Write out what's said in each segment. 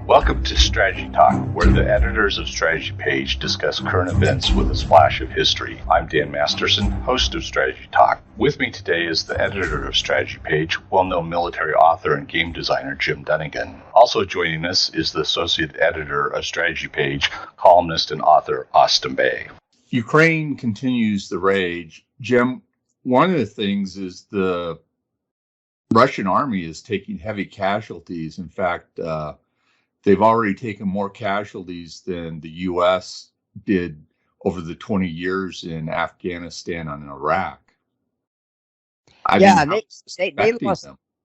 Welcome to Strategy Talk, where the editors of Strategy Page discuss current events with a splash of history. I'm Dan Masterson, host of Strategy Talk. With me today is the editor of Strategy Page, well-known military author and game designer Jim Dunnigan. Also joining us is the associate editor of Strategy Page, columnist and author Austin Bay. Ukraine continues the rage. Jim, one of the things is the Russian army is taking heavy casualties. In fact, they've already taken more casualties than the U.S. did over the 20 years in Afghanistan and Iraq.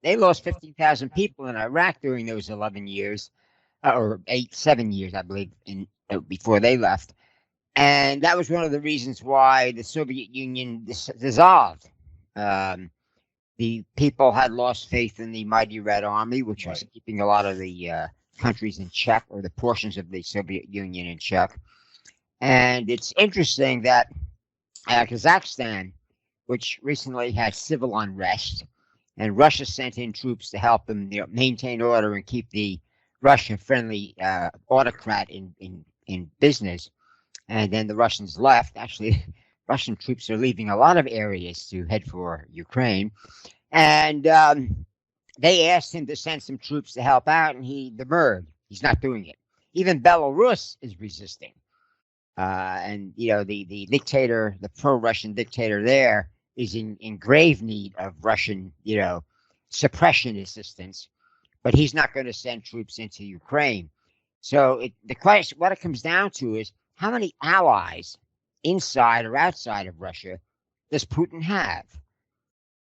They lost 15,000 people in Iraq during those 11 years, or 7 years, I believe, before they left. And that was one of the reasons why the Soviet Union dissolved. The people had lost faith in the mighty Red Army, which was keeping a lot of the countries in check, or the portions of the Soviet Union in check. And it's interesting that Kazakhstan, which recently had civil unrest, and Russia sent in troops to help them maintain order and keep the Russian-friendly autocrat in business. And then the Russians left. Actually, Russian troops are leaving a lot of areas to head for Ukraine. And they asked him to send some troops to help out, and he demurred. He's not doing it. Even Belarus is resisting. And, the dictator, the pro-Russian dictator there is in grave need of Russian, suppression assistance. But he's not going to send troops into Ukraine. So the question, what it comes down to is, how many allies inside or outside of Russia does Putin have?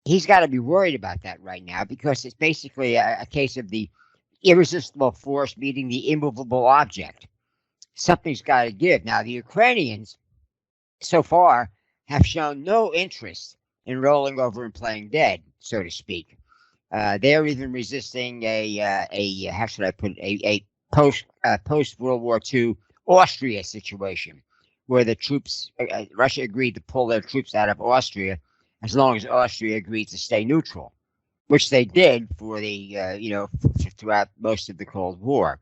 He's got to be worried about that right now, because it's basically a case of the irresistible force meeting the immovable object. Something's got to give. Now, the Ukrainians, so far, have shown no interest in rolling over and playing dead, so to speak. They're even resisting a post World War II Austria situation, where the troops, Russia agreed to pull their troops out of Austria as long as Austria agreed to stay neutral, which they did for throughout most of the Cold War.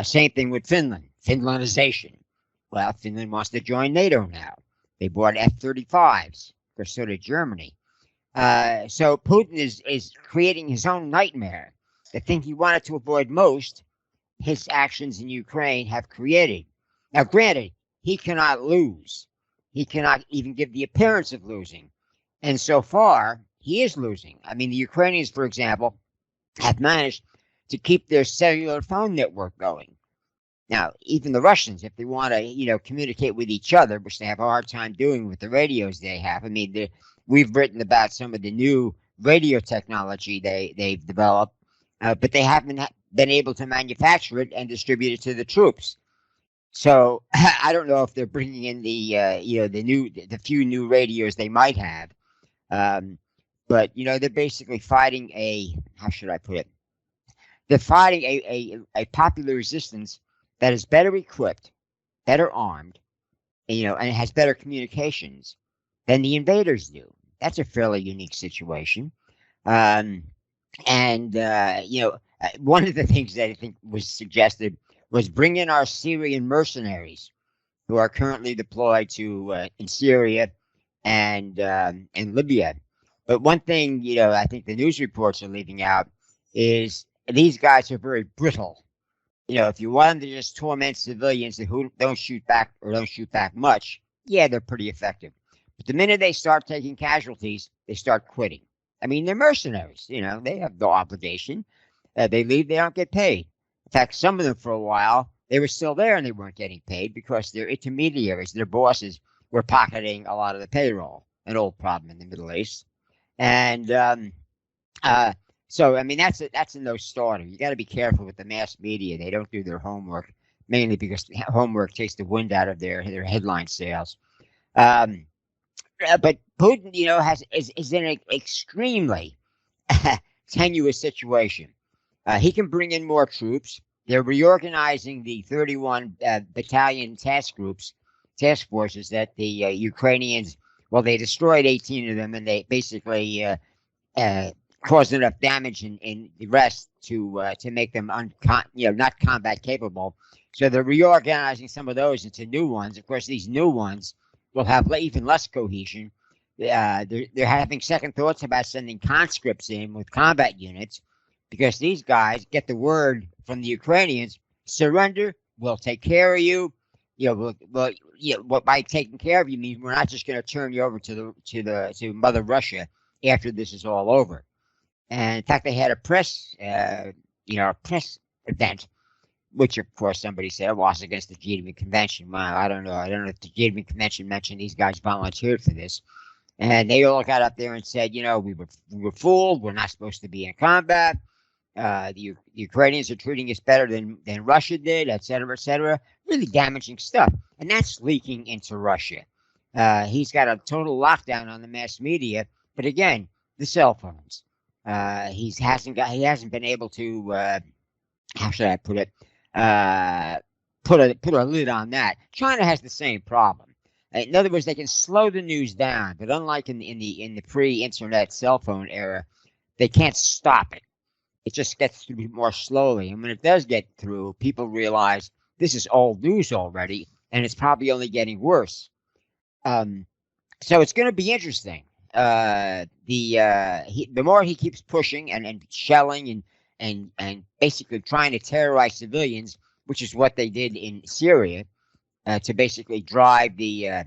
Same thing with Finland, Finlandization. Well, Finland wants to join NATO now. They bought F-35s, or so did Germany. So Putin is creating his own nightmare. The thing he wanted to avoid most, his actions in Ukraine have created. Now, granted, he cannot lose. He cannot even give the appearance of losing. And so far, he is losing. I mean, the Ukrainians, for example, have managed to keep their cellular phone network going. Now, even the Russians, if they want to, communicate with each other, which they have a hard time doing with the radios they have. I mean, we've written about some of the new radio technology they've developed, but they haven't been able to manufacture it and distribute it to the troops. So I don't know if they're bringing in the few new radios they might have. But they're basically fighting how should I put it? They're fighting a popular resistance that is better equipped, better armed, and has better communications than the invaders do. That's a fairly unique situation. One of the things that I think was suggested was bring in our Syrian mercenaries who are currently deployed in Syria and Libya. But one thing, I think the news reports are leaving out is these guys are very brittle. If you want them to just torment civilians who don't shoot back or don't shoot back much, yeah, they're pretty effective. But the minute they start taking casualties, they start quitting. I mean, they're mercenaries. They have no obligation. They leave, they don't get paid. In fact, some of them for a while, they were still there and they weren't getting paid because their intermediaries, their bosses, were pocketing a lot of the payroll. An old problem in the Middle East. And so, I mean, that's a no-starter. You got to be careful with the mass media. They don't do their homework, mainly because homework takes the wind out of their headline sales. But Putin, is in an extremely tenuous situation. He can bring in more troops. They're reorganizing the 31 battalion task forces that the Ukrainians, well, they destroyed 18 of them, and they basically cause enough damage in the rest to make them not combat capable. So they're reorganizing some of those into new ones. Of course, these new ones will have even less cohesion. They're having second thoughts about sending conscripts in with combat units because these guys get the word from the Ukrainians: surrender, we'll take care of you. What by taking care of you means we're not just going to turn you over to Mother Russia after this is all over. And in fact, they had a press event, which of course somebody said was against the Geneva Convention. Well, I don't know if the Geneva Convention mentioned these guys volunteered for this. And they all got up there and said, we were fooled. We're not supposed to be in combat. The Ukrainians are treating us better than Russia did, et cetera, et cetera. Really damaging stuff. And that's leaking into Russia. He's got a total lockdown on the mass media. But again, the cell phones. He hasn't been able to, how should I put it, put a lid on that. China has the same problem. In other words, they can slow the news down, but unlike in the pre-internet cell phone era, they can't stop it. It just gets through more slowly. And when it does get through, people realize this is old news already, and it's probably only getting worse. So it's going to be interesting. The more he keeps pushing and shelling and basically trying to terrorize civilians, which is what they did in Syria, to basically drive the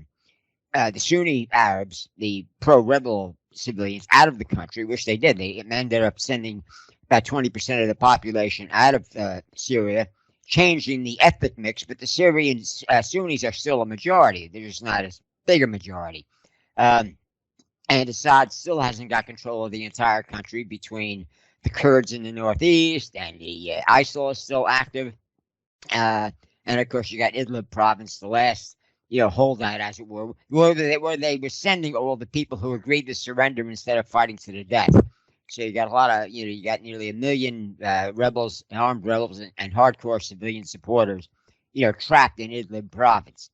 Sunni Arabs, the pro-rebel civilians, out of the country, which they did. They ended up sending about 20% of the population out of Syria, changing the ethnic mix, but the Syrian Sunnis are still a majority. They're just not as big a majority. And Assad still hasn't got control of the entire country between the Kurds in the northeast and the ISIL is still active. And of course, you got Idlib province, the last, holdout, as it were, where they were sending all the people who agreed to surrender instead of fighting to the death. So you got a lot of, you got nearly 1 million rebels, armed rebels, and hardcore civilian supporters, trapped in Idlib province.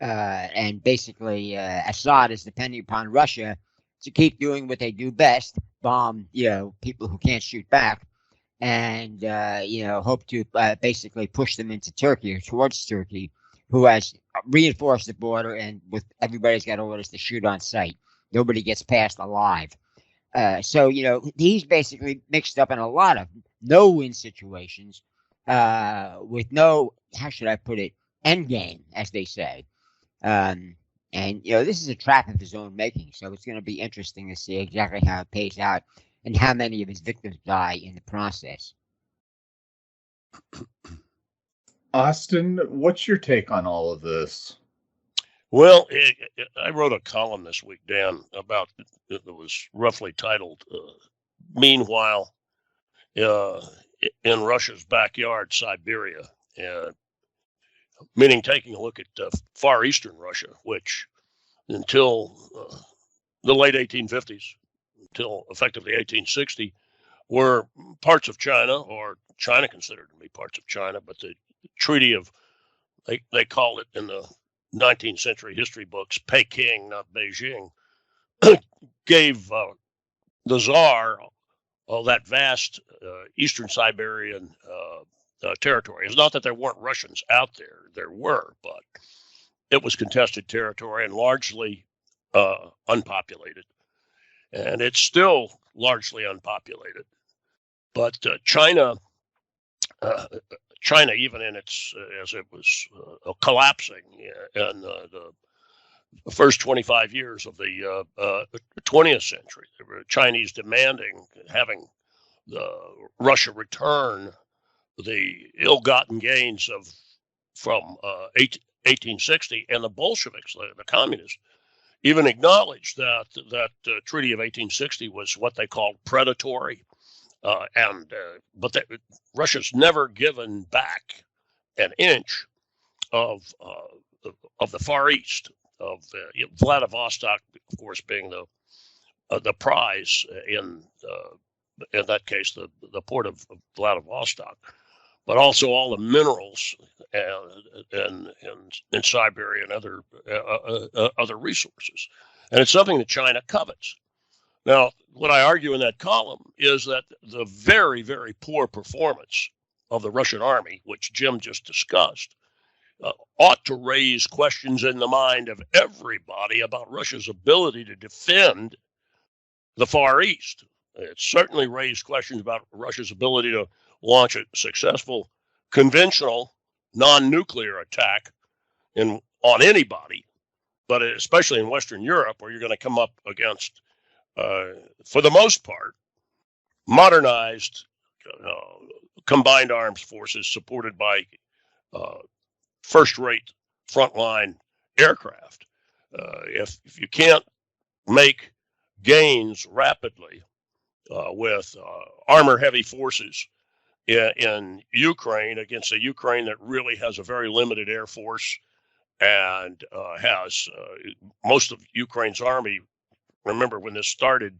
And basically, Assad is depending upon Russia to keep doing what they do best, bomb, people who can't shoot back, and, hope to basically push them into Turkey or towards Turkey, who has reinforced the border and with everybody's got orders to shoot on sight. Nobody gets past alive. So, he's basically mixed up in a lot of no-win situations with no, how should I put it, end game, as they say. And, this is a trap of his own making. So it's going to be interesting to see exactly how it pays out and how many of his victims die in the process. Austin, what's your take on all of this? Well, I wrote a column this week, Dan, about it was roughly titled, Meanwhile, in Russia's Backyard, Siberia, meaning taking a look at far eastern Russia, which until the late 1850s, until effectively 1860, were parts of China, or China considered to be parts of China, but the Treaty of, they called it in the 19th century history books, Peking, not Beijing, gave the Tsar all that vast eastern Siberian territory. It's not that there weren't Russians out there. There were, but it was contested territory and largely unpopulated. And it's still largely unpopulated. But China, even in its, as it was collapsing in the first 25 years of the 20th century, there were Chinese demanding having Russia return the ill-gotten gains from 1860, and the Bolsheviks, the communists, even acknowledged that Treaty of 1860 was what they called predatory. But Russia's never given back an inch of the Far East, of Vladivostok, of course, being the prize in that case, the port of Vladivostok, but also all the minerals in Siberia and other resources, and it's something that China covets. Now, what I argue in that column is that the very, very poor performance of the Russian army, which Jim just discussed, ought to raise questions in the mind of everybody about Russia's ability to defend the Far East. It certainly raised questions about Russia's ability to launch a successful conventional non-nuclear attack on anybody, but especially in Western Europe, where you're going to come up against, for the most part, modernized combined arms forces supported by first-rate frontline aircraft. If you can't make gains rapidly with armor-heavy forces in Ukraine against a Ukraine that really has a very limited air force and has most of Ukraine's army, remember when this started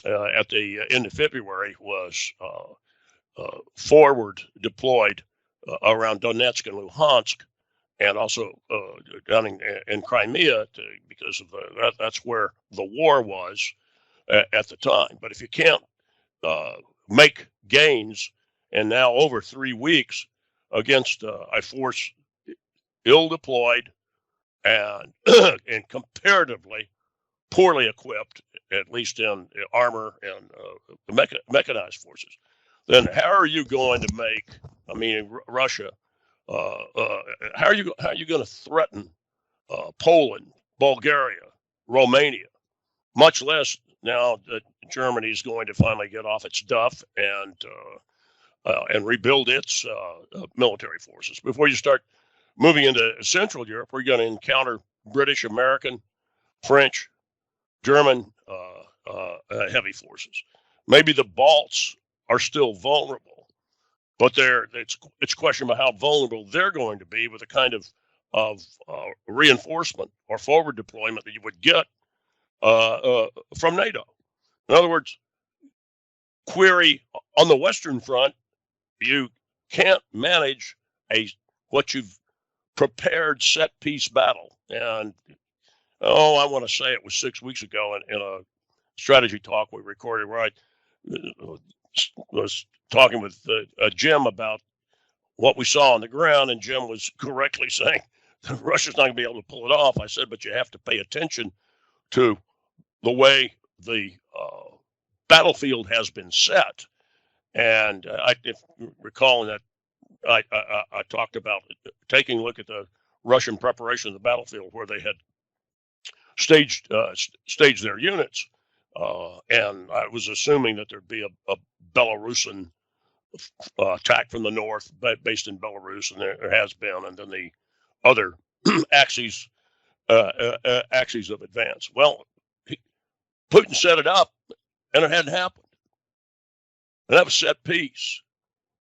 at the end of February, was forward deployed around Donetsk and Luhansk, and also down in Crimea, because of that's where the war was at the time. But if you can't make gains, and now over 3 weeks against a force ill deployed and and comparatively poorly equipped, at least in armor and mechanized forces, then how are you going to make? I mean, Russia. How are you going to threaten Poland, Bulgaria, Romania? Much less now that Germany is going to finally get off its duff and rebuild its military forces. Before you start moving into Central Europe, we're going to encounter British, American, French, German heavy forces. Maybe the Balts are still vulnerable, but it's question about how vulnerable they're going to be with the kind of reinforcement or forward deployment that you would get from NATO. In other words, query on the Western Front, you can't manage what you've prepared set piece battle. And I want to say it was 6 weeks ago in a strategy talk we recorded where I was talking with Jim about what we saw on the ground, and Jim was correctly saying Russia's not going to be able to pull it off. I said, but you have to pay attention to the way the battlefield has been set. And if recalling that, I talked about taking a look at the Russian preparation of the battlefield, where they had staged their units, and I was assuming that there'd be a Belarusian attack from the north, based in Belarus, and there has been, and then the other axes of advance. Well, Putin set it up, and it hadn't happened. And that was set piece.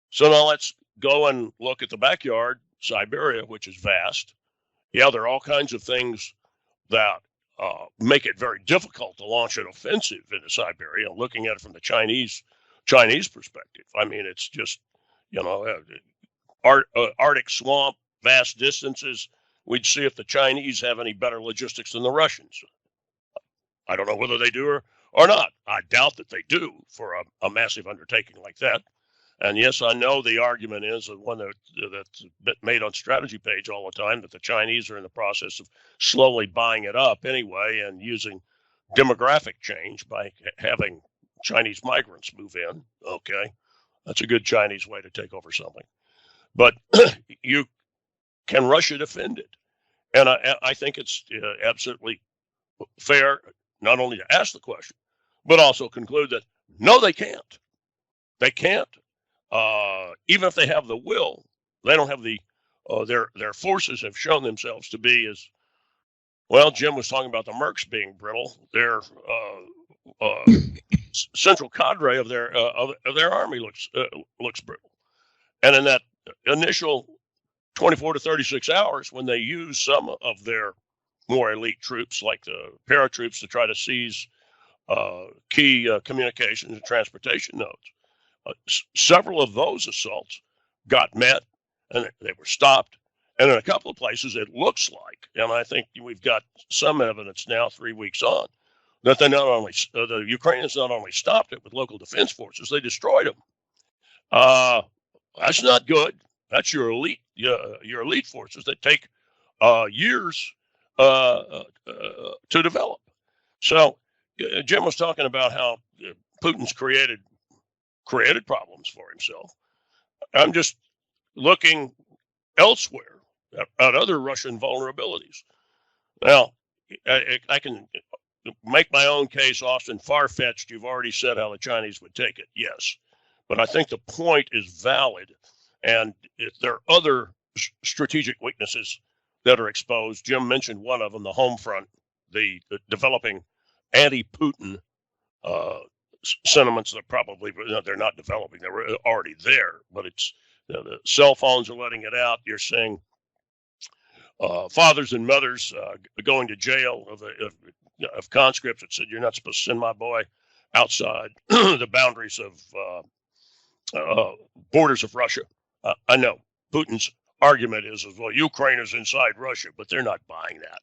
So now let's go and look at the backyard, Siberia, which is vast. Yeah, there are all kinds of things that make it very difficult to launch an offensive into Siberia. Looking at it from the Chinese perspective, I mean, it's just, Arctic swamp, vast distances. We'd see if the Chinese have any better logistics than the Russians. I don't know whether they do or not. I doubt that they do for a massive undertaking like that. And yes, I know the argument is the one that's made on strategy page all the time, that the Chinese are in the process of slowly buying it up anyway and using demographic change by having Chinese migrants move in. Okay, that's a good Chinese way to take over something. But can Russia defend it? And I think it's absolutely fair not only to ask the question, but also conclude that no, they can't. They can't. Even if they have the will, they don't have the. Their forces have shown themselves to be as well. Jim was talking about the Mercs being brittle. Their central cadre of their army looks brittle. And in that initial 24 to 36 hours, when they use some of their more elite troops, like the paratroops, to try to seize key communications and transportation nodes, several of those assaults got met and they were stopped. And in a couple of places, it looks like, and I think we've got some evidence now, 3 weeks on, that they not only the Ukrainians not only stopped it with local defense forces, they destroyed them. That's not good. That's your elite forces that take years to develop. So Jim was talking about how Putin's created problems for himself. I'm just looking elsewhere at other Russian vulnerabilities. Now, I can make my own case, Austin, far-fetched. You've already said how the Chinese would take it, yes. But I think the point is valid. And if there are other strategic weaknesses that are exposed, Jim mentioned one of them, the home front, the developing anti-Putin sentiments that probably, they're not developing, they were already there, but it's, the cell phones are letting it out. You're seeing fathers and mothers going to jail of conscripts that said, you're not supposed to send my boy outside the boundaries of borders of Russia. I know Putin's argument is, well, Ukraine is inside Russia, but they're not buying that.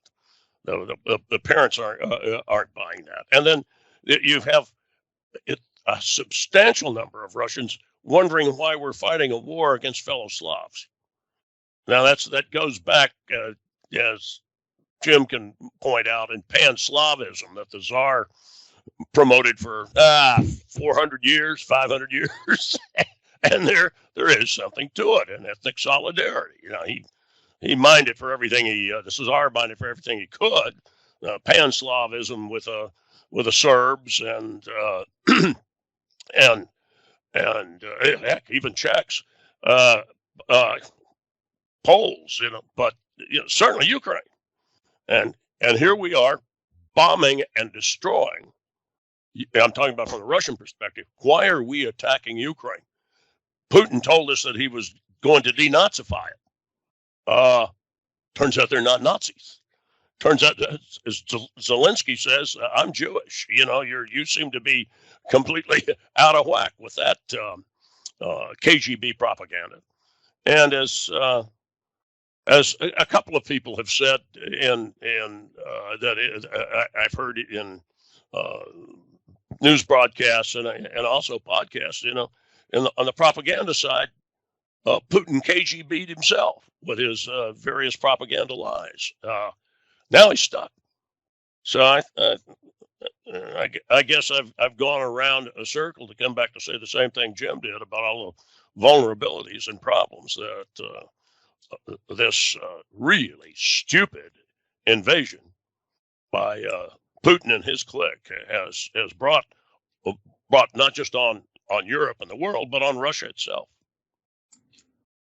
The parents aren't buying that. And then you have a substantial number of Russians wondering why we're fighting a war against fellow Slavs. Now that goes back, as Jim can point out, in pan-Slavism that the Tsar promoted for 400 years, 500 years, and there is something to it, and ethnic solidarity. He minded for everything the Tsar minded for everything he could. Pan-Slavism with the Serbs and heck, even Czechs, Poles, but certainly Ukraine, and here we are bombing and destroying. I'm talking about from the Russian perspective. Why are we attacking Ukraine? Putin told us that he was going to denazify it. Turns out they're not Nazis. Turns out, as Zelensky says, I'm Jewish. You seem to be completely out of whack with that KGB propaganda. And as a couple of people have said, I've heard in news broadcasts and also podcasts, on the propaganda side, Putin KGB'd himself with his various propaganda lies. Now he's stuck. So I guess I've gone around a circle to come back to say the same thing Jim did about all the vulnerabilities and problems that this really stupid invasion by Putin and his clique has brought not just on Europe and the world, but on Russia itself.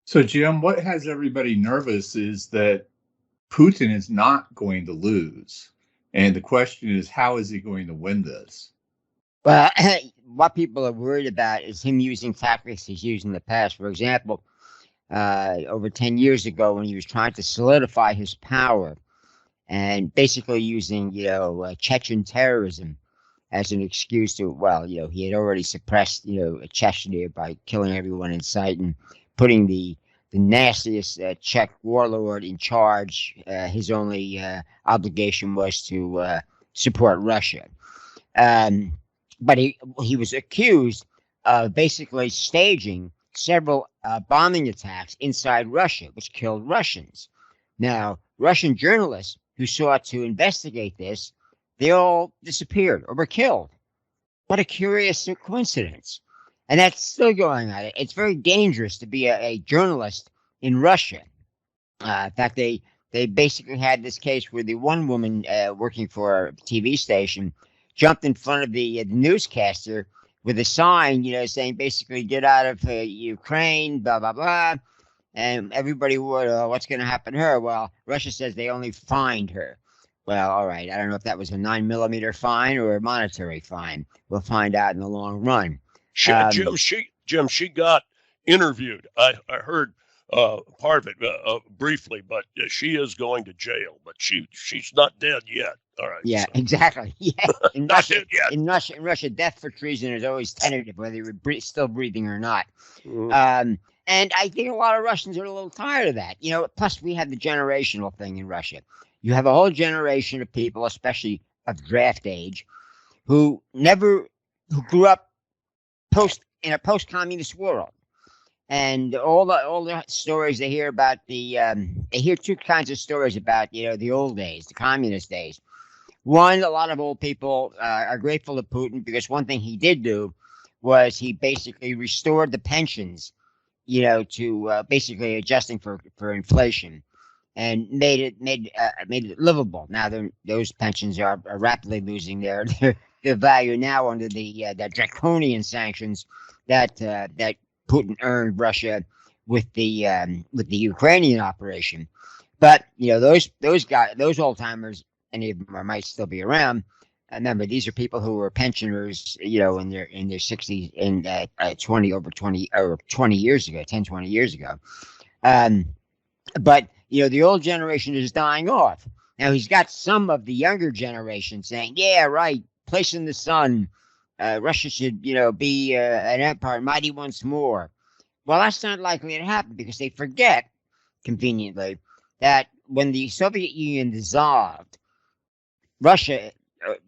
So, Jim, what has everybody nervous is that Putin is not going to lose. And the question is, how is he going to win this? Well, what people are worried about is him using tactics he's used in the past. For example, over 10 years ago, when he was trying to solidify his power and basically using, Chechen terrorism as an excuse to, he had already suppressed, Chechnya by killing everyone in sight and putting the nastiest Czech warlord in charge. His only obligation was to support Russia. But he was accused of basically staging several bombing attacks inside Russia, which killed Russians. Now, Russian journalists who sought to investigate this, they all disappeared or were killed. What a curious coincidence. And that's still going on. It's very dangerous to be a journalist in Russia. In fact, they basically had this case where the one woman working for a TV station jumped in front of the newscaster with a sign, saying basically, get out of Ukraine, blah, blah, blah. And everybody would, what's going to happen to her? Well, Russia says they only fined her. Well, all right. I don't know if that was a 9mm fine or a monetary fine. We'll find out in the long run. Jim, she got interviewed. I heard part of it briefly, but she is going to jail. But she's not dead yet. All right. Yeah, so. Exactly. Yeah. In Russia, death for treason is always tentative, whether you're still breathing or not. Mm-hmm. And I think a lot of Russians are a little tired of that. Plus we have the generational thing in Russia. You have a whole generation of people, especially of draft age, who grew up in a post-communist world. And all the stories they hear about they hear two kinds of stories about, the old days, the communist days. One, a lot of old people are grateful to Putin because one thing he did do was he basically restored the pensions, to basically adjusting for inflation, and made it livable. Now those pensions are rapidly losing their value now under the draconian sanctions that Putin earned Russia with the Ukrainian operation. But those guys, those old timers, any of them might still be around. Remember, these are people who were pensioners, in their 60s and 20 years ago, 10, 20 years ago. But the old generation is dying off. Now he's got some of the younger generation saying, "Yeah, right, place in the sun. Russia should, be an empire, mighty once more." Well, that's not likely to happen because they forget, conveniently, that when the Soviet Union dissolved, Russia,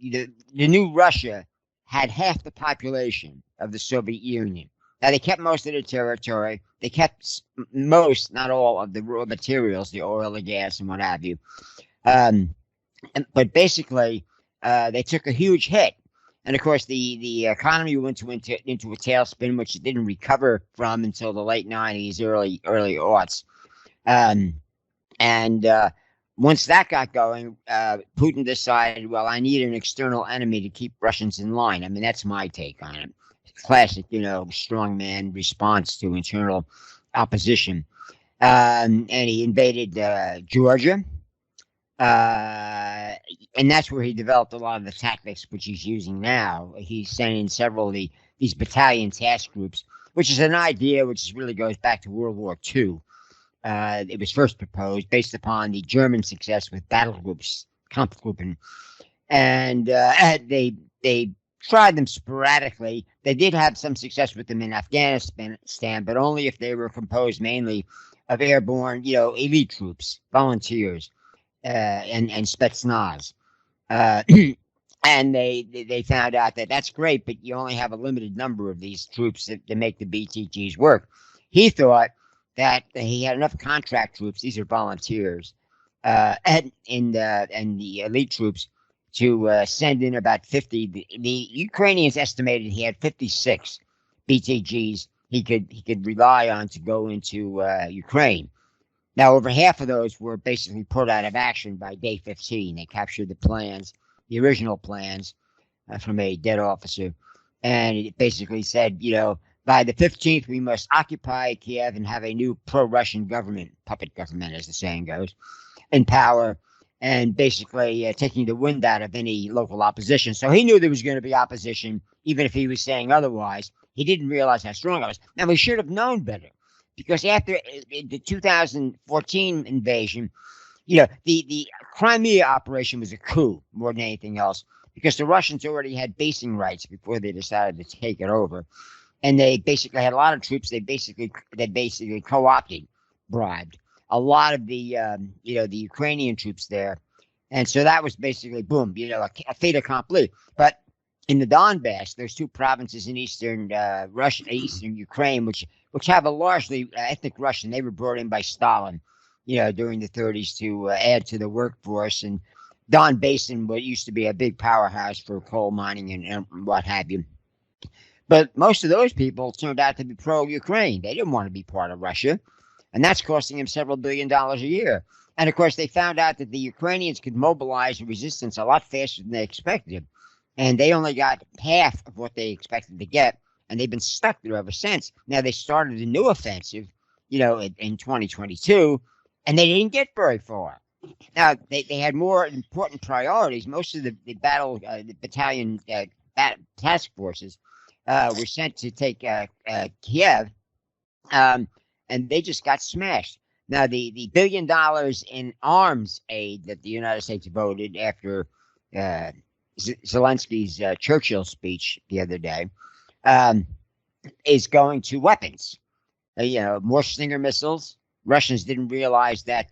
the new Russia, had half the population of the Soviet Union. Now, they kept most of the territory. They kept most, not all, of the raw materials, the oil, the gas, and what have you. But basically, they took a huge hit. And of course, the economy went into a tailspin, which it didn't recover from until the late 90s, early aughts. Once that got going, Putin decided, well, I need an external enemy to keep Russians in line. I mean, that's my take on it. Classic, strongman response to internal opposition. And he invaded Georgia. And that's where he developed a lot of the tactics which he's using now. He's sending several of these battalion task groups, which is an idea which really goes back to World War II. It was first proposed based upon the German success with battle groups, Kampfgruppen, and they tried them sporadically. They did have some success with them in Afghanistan, but only if they were composed mainly of airborne, elite troops, volunteers. And Spetsnaz. And they found out that that's great, but you only have a limited number of these troops to make the BTGs work. He thought that he had enough contract troops, these are volunteers, and the elite troops to send in about 50. The Ukrainians estimated he had 56 BTGs he could rely on to go into Ukraine. Now, over half of those were basically put out of action by day 15. They captured the original plans from a dead officer. And it basically said, by the 15th, we must occupy Kiev and have a new pro-Russian government, puppet government, as the saying goes, in power, and basically taking the wind out of any local opposition. So he knew there was going to be opposition, even if he was saying otherwise. He didn't realize how strong it was. Now, he should have known better. Because after the 2014 invasion, the Crimea operation was a coup more than anything else, because the Russians already had basing rights before they decided to take it over, and they basically had a lot of troops. They basically co-opted, bribed a lot of the the Ukrainian troops there, and so that was basically boom, a fait accompli. But in the Donbass, there's two provinces in eastern Russia, eastern Ukraine, which have a largely ethnic Russian. They were brought in by Stalin, during the 30s to add to the workforce. And Don Basin, what used to be a big powerhouse for coal mining and what have you. But most of those people turned out to be pro-Ukraine. They didn't want to be part of Russia. And that's costing them several $1 billion a year. And, of course, they found out that the Ukrainians could mobilize resistance a lot faster than they expected. And they only got half of what they expected to get. And they've been stuck there ever since. Now, they started a new offensive, in 2022, and they didn't get very far. Now, they had more important priorities. Most of the battalion task forces were sent to take Kiev, and they just got smashed. Now, the $1 billion in arms aid that the United States voted after Zelensky's Churchill speech the other day is going to weapons. More Stinger missiles. Russians didn't realize that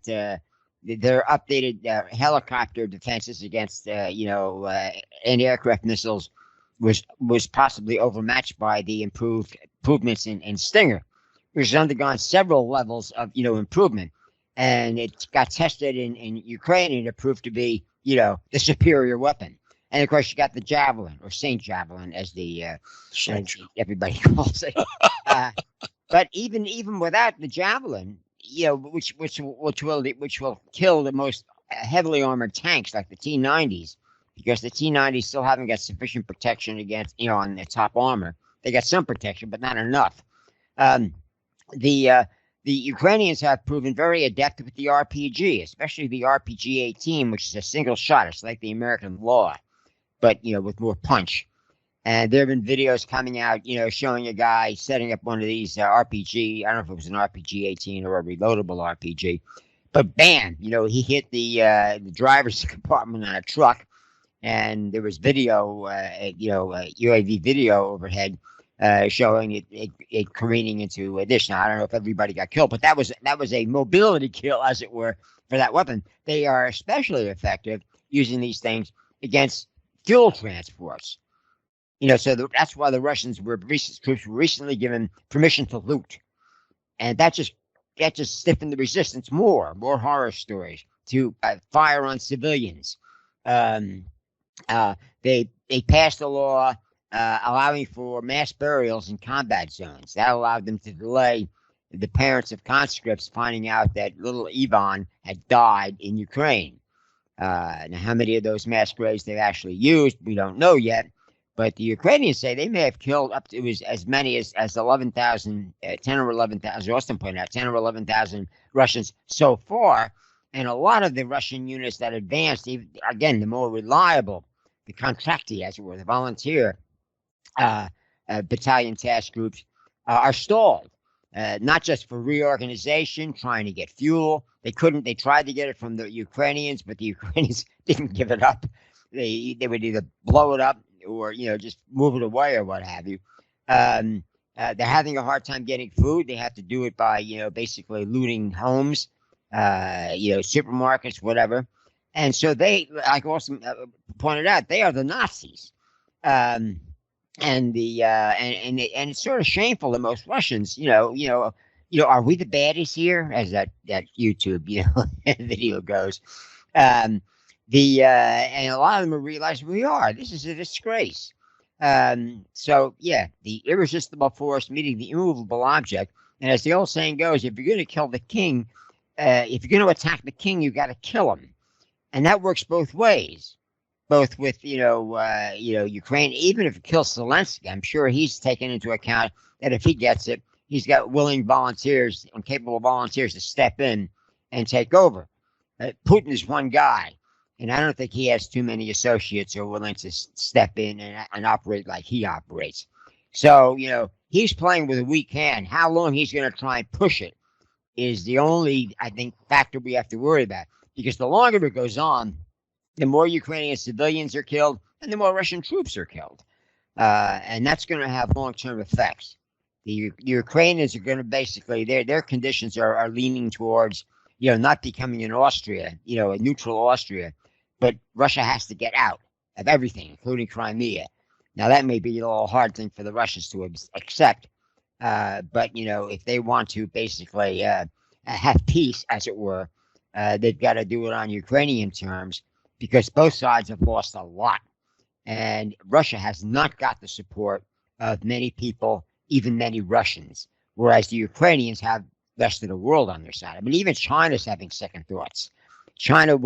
their updated helicopter defenses against anti-aircraft missiles was possibly overmatched by the improvements in Stinger, which has undergone several levels of improvement, and it got tested in Ukraine, and it proved to be the superior weapon. And of course, you got the Javelin, or Saint Javelin, as everybody calls it. But even without the Javelin, which will kill the most heavily armored tanks like the T-90s, because the T-90s still haven't got sufficient protection against on the top armor. They got some protection, but not enough. The Ukrainians have proven very adept with the RPG, especially the RPG-18, which is a single shot. It's like the American law, but with more punch. And there have been videos coming out, showing a guy setting up one of these RPG. I don't know if it was an RPG-18 or a reloadable RPG, but bam, he hit the driver's compartment on a truck, and there was video, UAV video overhead showing it careening into a dish. Now I don't know if everybody got killed, but that was a mobility kill, as it were, for that weapon. They are especially effective using these things against fuel transports. So that's why the Russians troops were recently given permission to loot, and that just stiffened the resistance more horror stories to fire on civilians. They passed a law allowing for mass burials in combat zones. That allowed them to delay the parents of conscripts finding out that little Ivan had died in Ukraine. Now, how many of those mass graves they've actually used, we don't know yet. But the Ukrainians say they may have killed up to as many as 11,000, 10 or 11,000, Austin pointed out, 10 or 11,000 Russians so far. And a lot of the Russian units that advanced, again, the more reliable, the contracti, as it were, the volunteer battalion task groups, are stalled. Not just for reorganization, trying to get fuel. They tried to get it from the Ukrainians, but the Ukrainians didn't give it up. They would either blow it up or just move it away or what have you. They're having a hard time getting food. They have to do it by basically looting homes, supermarkets, whatever. And so they, like Austin pointed out, they are the Nazis. And it's sort of shameful that most Russians, are we the baddies here, as that YouTube video goes. And a lot of them are realizing we are. This is a disgrace. So yeah, the irresistible force meeting the immovable object. And as the old saying goes, if you're going to kill the king, if you're going to attack the king, you got to kill him. And that works both ways. Both with Ukraine, even if it kills Zelensky, I'm sure he's taken into account that if he gets it, he's got willing volunteers and capable volunteers to step in and take over. Putin is one guy, and I don't think he has too many associates who are willing to step in and operate like he operates. So he's playing with a weak hand. How long he's going to try and push it is the only, I think, factor we have to worry about, because the longer it goes on, the more Ukrainian civilians are killed, and the more Russian troops are killed. And that's going to have long-term effects. The Ukrainians are going to basically, their conditions are leaning towards, not becoming an Austria, a neutral Austria. But Russia has to get out of everything, including Crimea. Now, that may be a little hard thing for the Russians to accept. But, if they want to basically have peace, as it were, they've got to do it on Ukrainian terms, because both sides have lost a lot. And Russia has not got the support of many people, even many Russians, whereas the Ukrainians have the rest of the world on their side. I mean, even China's having second thoughts. China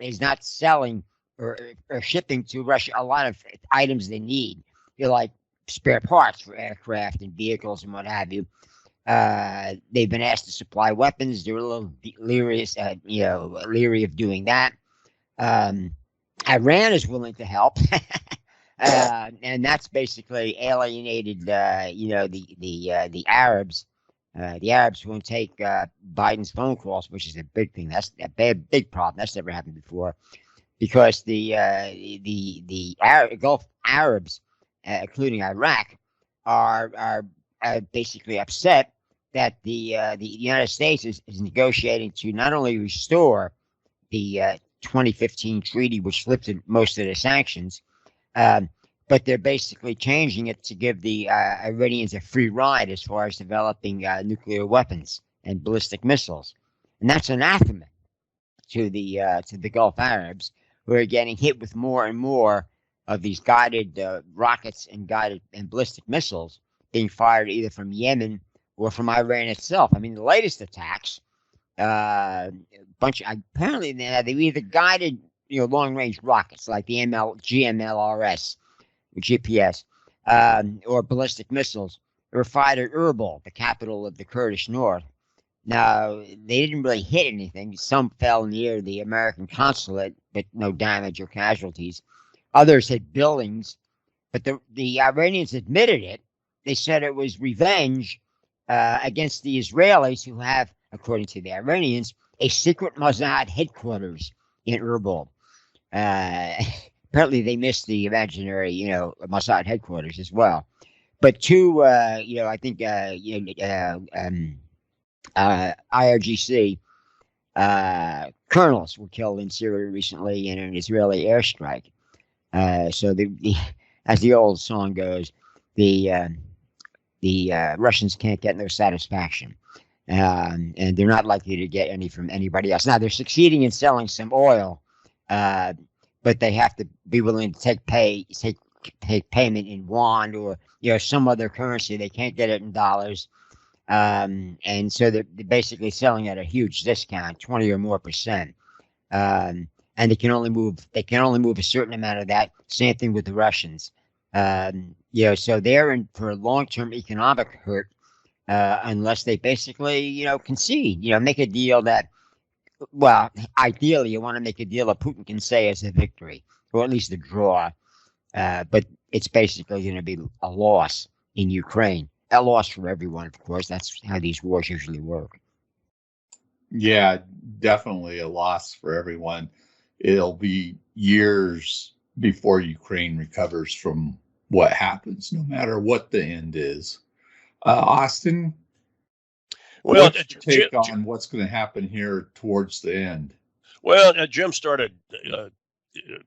is not selling or shipping to Russia a lot of items they need, like spare parts for aircraft and vehicles and what have you. They've been asked to supply weapons. They're a little leery of doing that. Iran is willing to help, and that's basically alienated, the Arabs. The Arabs won't take Biden's phone calls, which is a big thing. That's a big problem. That's never happened before, because the Gulf Arabs, including Iraq, are basically upset that the United States is negotiating to not only restore the 2015 treaty, which lifted most of the sanctions. But they're basically changing it to give the Iranians a free ride as far as developing nuclear weapons and ballistic missiles, and that's anathema to the Gulf Arabs, who are getting hit with more and more of these guided rockets and guided and ballistic missiles being fired either from Yemen or from Iran itself. I mean, the latest attacks, apparently they're either guided, long-range rockets like the GMLRS, GPS, or ballistic missiles were fired at Erbil, the capital of the Kurdish North. Now, they didn't really hit anything. Some fell near the American consulate, but no damage or casualties. Others hit buildings, but the Iranians admitted it. They said it was revenge against the Israelis, who have, according to the Iranians, a secret Mossad headquarters in Erbil. Apparently, they missed the imaginary, Mossad headquarters as well. But two, I think, IRGC colonels were killed in Syria recently in an Israeli airstrike. So as the old song goes, the Russians can't get no satisfaction, and they're not likely to get any from anybody else. Now they're succeeding in selling some oil, but they have to be willing to take payment in yuan or some other currency. They can't get it in dollars. And so they're basically selling at a huge discount, 20 or more %. And they can only move a certain amount of that. Same thing with the Russians. So they're in for a long-term economic hurt, unless they basically, concede, make a deal that, well, ideally you want to make a deal that Putin can say is a victory, or at least a draw. But it's basically going to be a loss in Ukraine. A loss for everyone, of course. That's how these wars usually work. Yeah, definitely a loss for everyone. It'll be years before Ukraine recovers from what happens, no matter what the end is. Austin, well, what's your take on what's going to happen here towards the end? Well, Jim started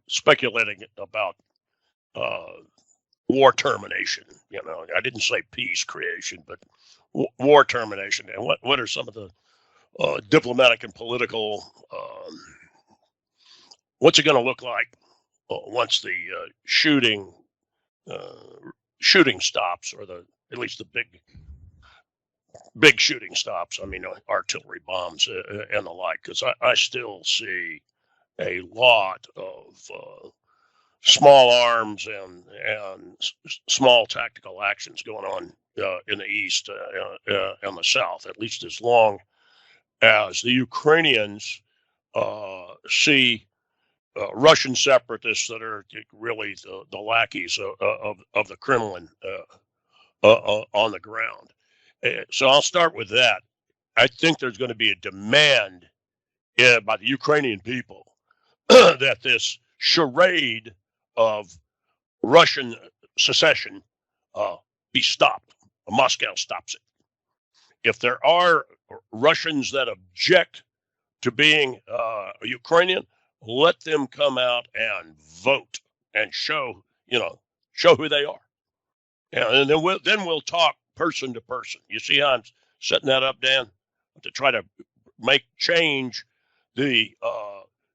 speculating about war termination. I didn't say peace creation, but war termination. And what are some of the diplomatic and political? What's it going to look like once the shooting stops, or at least the big shooting stops? I mean, artillery bombs and the like. Because I still see a lot of small arms and small tactical actions going on in the east and the south, at least as long as the Ukrainians see Russian separatists that are really the lackeys of the Kremlin on the ground. So I'll start with that. I think there's going to be a demand by the Ukrainian people that this charade of Russian secession be stopped. Moscow stops it. If there are Russians that object to being Ukrainian, let them come out and vote and show who they are. And then we'll talk person to person. You see how I'm setting that up, Dan, to try to change the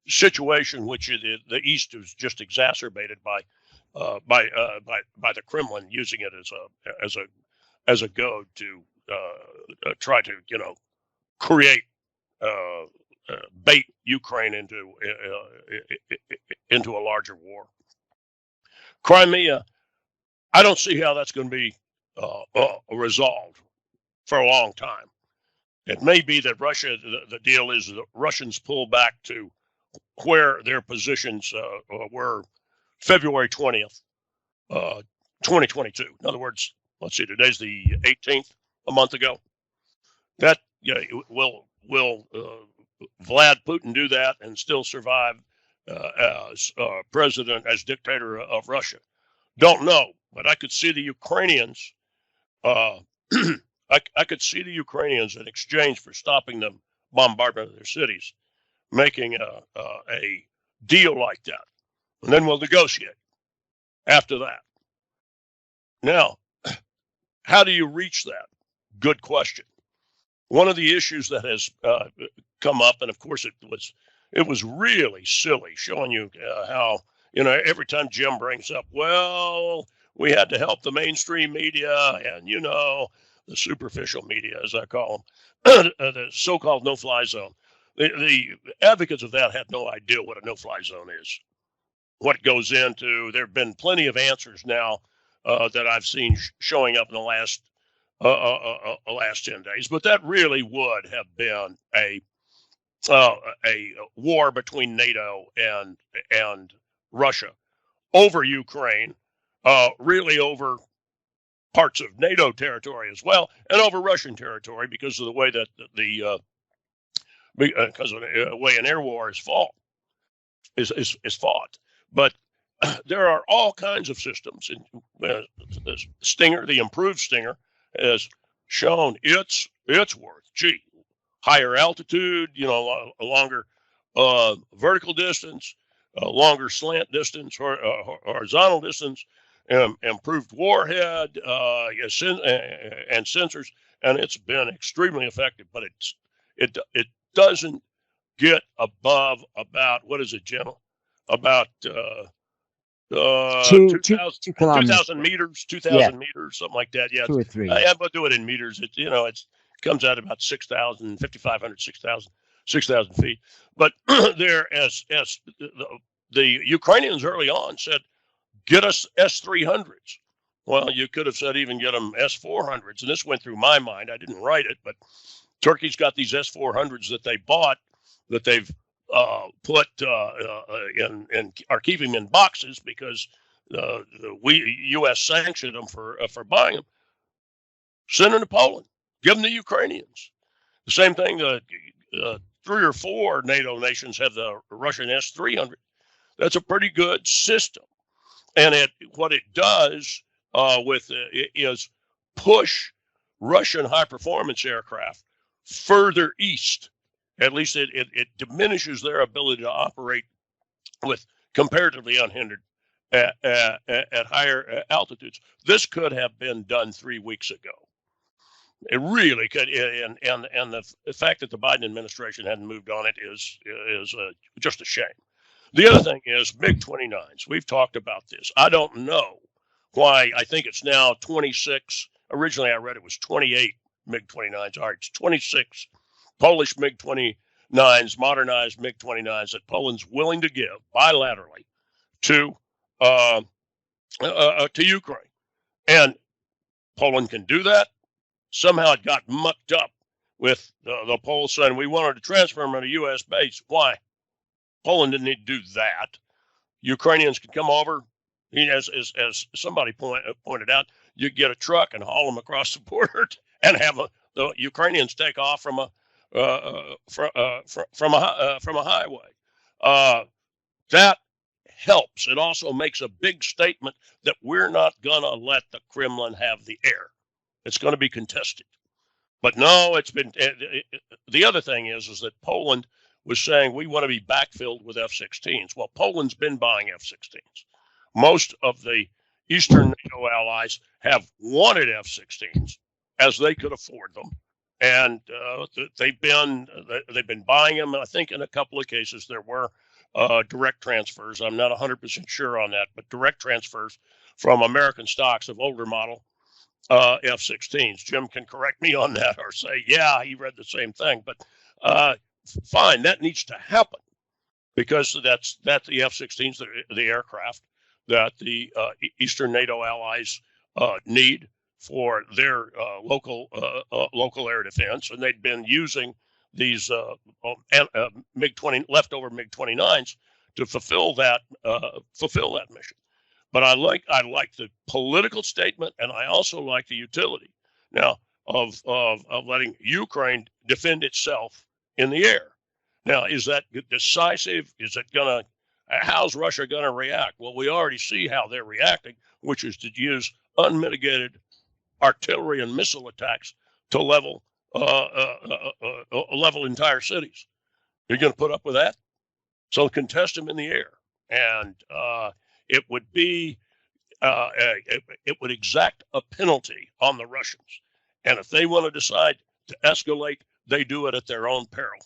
situation, which the East is just exacerbated by the Kremlin using it as a goad to try to create bait Ukraine into a larger war. Crimea, I don't see how that's going to be resolved for a long time. It may be that Russia, the deal is that Russians pull back to where their positions were February 20th, 2022. In other words, let's see, today's the 18th, a month ago. That will Vlad Putin do that and still survive as president, as dictator of Russia? Don't know, but I could see the Ukrainians. I could see the Ukrainians in exchange for stopping the bombardment of their cities, making a deal like that, and then we'll negotiate after that. Now, how do you reach that? Good question. One of the issues that has come up, and of course it was really silly, showing you how, every time Jim brings up, well, we had to help the mainstream media and, the superficial media, as I call them, the so-called no-fly zone. The advocates of that had no idea what a no-fly zone is, what goes into. There have been plenty of answers now that I've seen showing up in the last 10 days, but that really would have been a war between NATO and Russia over Ukraine, really over parts of NATO territory as well, and over Russian territory because of the way that because of the way an air war is fought. But there are all kinds of systems. Stinger, the improved Stinger, has shown its worth. Gee, higher altitude, a longer vertical distance, a longer slant distance, or horizontal distance, improved warhead and sensors, and it's been extremely effective. But it doesn't get above about, what is it, Jim? About 2,000 meters, 2,000 meters, something like that. Yeah, 2 or 3. I'm going to do it in meters. It comes out about 6,000, 5,500, 6,000 feet. But there, as the Ukrainians early on said, get us S-300s. Well, you could have said even get them S-400s, and this went through my mind. I didn't write it, but Turkey's got these S-400s that they bought, that they've put and are keeping in boxes because the U.S. sanctioned them for buying them. Send them to Poland. Give them to Ukrainians. The same thing. 3 or 4 NATO nations have the Russian S-300. That's a pretty good system, and what it does is push Russian high-performance aircraft further east. At least it diminishes their ability to operate with comparatively unhindered at higher altitudes. This could have been done 3 weeks ago. It really could, and the fact that the Biden administration hadn't moved on it is just a shame. The other thing is MiG-29s. We've talked about this. I don't know why. I think it's now 26. Originally, I read it was 28 MiG-29s. All right, it's 26 Polish MiG-29s, modernized MiG-29s that Poland's willing to give bilaterally to Ukraine, and Poland can do that. Somehow it got mucked up with the Poles saying we wanted to transfer them to a U.S. base. Why? Poland didn't need to do that. Ukrainians can come over. As somebody pointed out, you get a truck and haul them across the border and have the Ukrainians take off from a highway. That helps. It also makes a big statement that we're not going to let the Kremlin have the air. It's going to be contested. But no, it's been. The other thing is that Poland was saying we want to be backfilled with F-16s. Well, Poland's been buying F-16s. Most of the Eastern NATO allies have wanted F-16s as they could afford them. And they've been buying them. I think in a couple of cases there were direct transfers. I'm not 100% sure on that, but direct transfers from American stocks of older model F-16s. Jim can correct me on that or say, yeah, he read the same thing. But fine, that needs to happen because that's the F-16s, the aircraft that the Eastern NATO allies need for their local air defense, and they'd been using these leftover MiG-29s to fulfill that mission. But I like the political statement, and I also like the utility now of letting Ukraine defend itself in the air. Now, is that decisive? Is it gonna? How's Russia gonna react? Well, we already see how they're reacting, which is to use unmitigated artillery and missile attacks to level entire cities. You're going to put up with that? So contest them in the air, and it would be it would exact a penalty on the Russians. And if they want to decide to escalate, they do it at their own peril,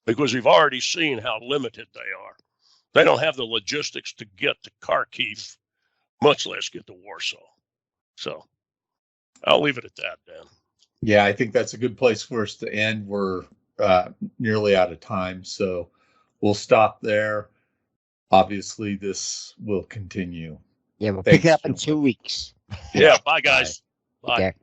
because we've already seen how limited they are. They don't have the logistics to get to Kharkiv, much less get to Warsaw. So I'll leave it at that, Dan. Yeah, I think that's a good place for us to end. We're nearly out of time, so we'll stop there. Obviously, this will continue. Yeah, we'll pick it up in 2 weeks. Yeah, bye, guys. Bye. Okay.